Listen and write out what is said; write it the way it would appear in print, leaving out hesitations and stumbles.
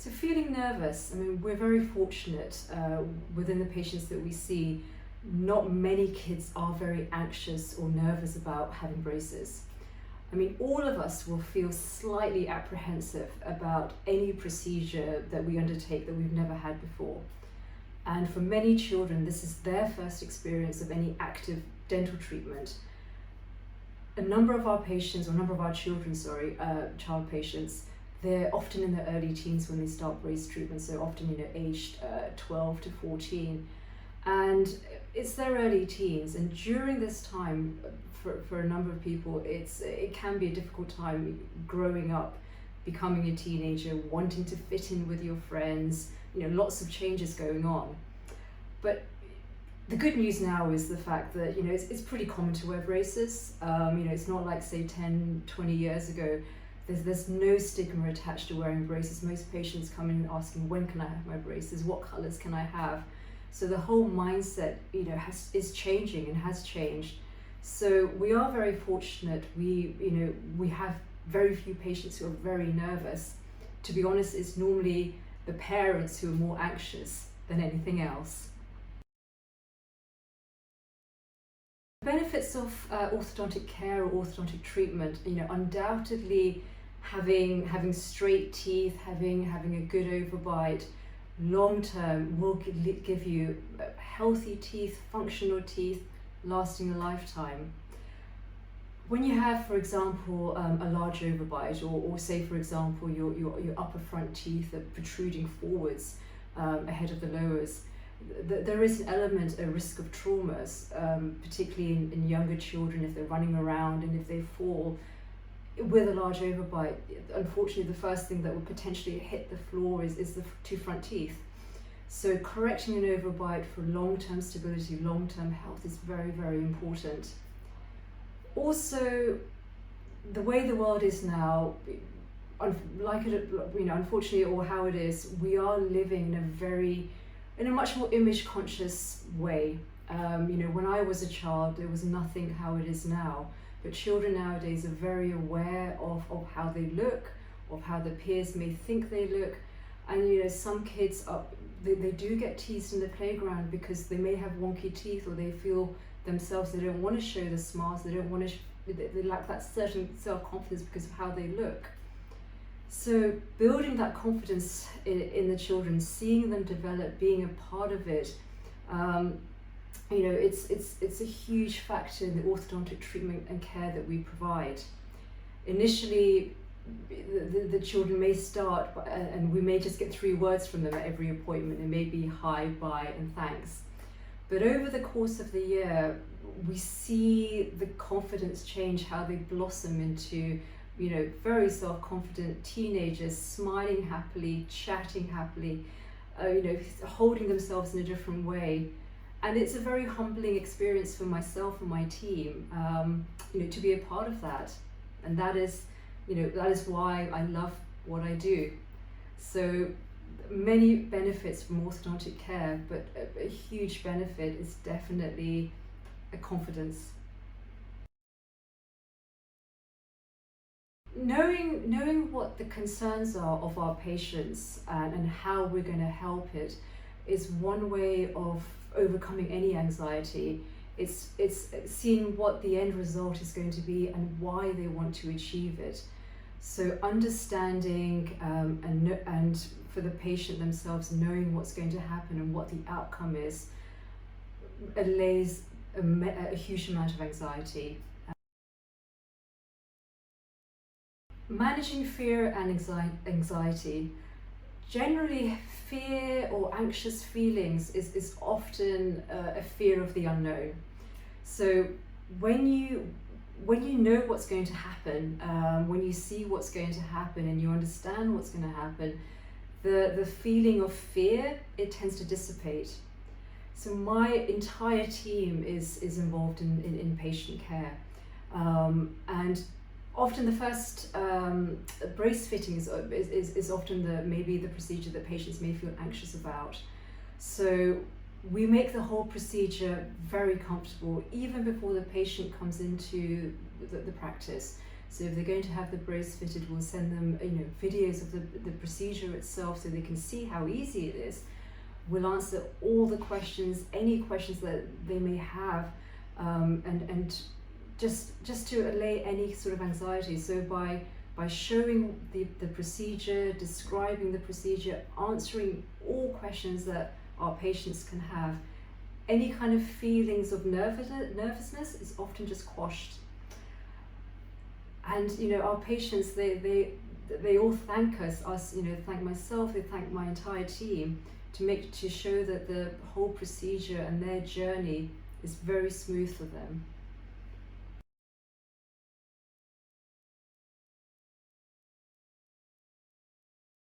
So feeling nervous, I mean, we're very fortunate within the patients that we see. Not many kids are very anxious or nervous about having braces. I mean, all of us will feel slightly apprehensive about any procedure that we undertake that we've never had before. And for many children, this is their first experience of any active dental treatment. A number of our patients, or a number of our children, child patients, they're often in their early teens when they start brace treatment, so often, aged 12 to 14. And it's their early teens, and during this time, for a number of people, it can be a difficult time growing up, becoming a teenager, wanting to fit in with your friends, lots of changes going on. But the good news now is the fact that, it's pretty common to wear braces. It's not like, say, 10, 20 years ago. There's no stigma attached to wearing braces. Most patients come in asking, when can I have my braces? What colors can I have? So the whole mindset, is changing and has changed. So we are very fortunate. We have very few patients who are very nervous. To be honest, it's normally the parents who are more anxious than anything else. The benefits of orthodontic care or orthodontic treatment, undoubtedly having straight teeth, having a good overbite, long term will give you healthy teeth, functional teeth, lasting a lifetime. When you have, for example, a large overbite, or say, for example, your upper front teeth are protruding forwards ahead of the lowers, there is an element, a risk of traumas, particularly in younger children if they're running around and if they fall with a large overbite. Unfortunately, the first thing that would potentially hit the floor is the two front teeth. So correcting an overbite for long-term stability, long-term health is very, very important. Also, the way the world is now, unfortunately, or how it is, we are living in a much more image-conscious way. When I was a child, there was nothing how it is now. But children nowadays are very aware of how they look, of how their peers may think they look. And some kids they do get teased in the playground because they may have wonky teeth, or they feel themselves, they don't want to show the smiles, they lack that certain self-confidence because of how they look. So building that confidence in the children, seeing them develop, being a part of it, it's a huge factor in the orthodontic treatment and care that we provide. Initially, the children may start, and we may just get 3 words from them at every appointment. It may be hi, bye, and thanks. But over the course of the year, we see the confidence change, how they blossom into very self-confident teenagers, smiling happily, chatting happily, holding themselves in a different way. And it's a very humbling experience for myself and my team, to be a part of that. And that is why I love what I do. So many benefits from orthodontic care, but a huge benefit is definitely a confidence. Knowing what the concerns are of our patients and how we're going to help it is one way of overcoming any anxiety. It's seeing what the end result is going to be and why they want to achieve it. So understanding and for the patient themselves, knowing what's going to happen and what the outcome is, allays a huge amount of anxiety. Managing fear and anxiety. Generally, fear or anxious feelings is often a fear of the unknown. So when you know what's going to happen, when you see what's going to happen and you understand what's going to happen, the feeling of fear, it tends to dissipate. So my entire team is involved in patient care, and often the first brace fitting is often maybe the procedure that patients may feel anxious about. So we make the whole procedure very comfortable even before the patient comes into the practice. So if they're going to have the brace fitted, we'll send them videos of the procedure itself so they can see how easy it is. We'll answer all the questions, any questions that they may have, and just to allay any sort of anxiety. So by showing the procedure, describing the procedure, answering all questions that our patients can have, any kind of feelings of nervousness is often just quashed. And our patients, they all thank us, thank myself, they thank my entire team to show that the whole procedure and their journey is very smooth for them.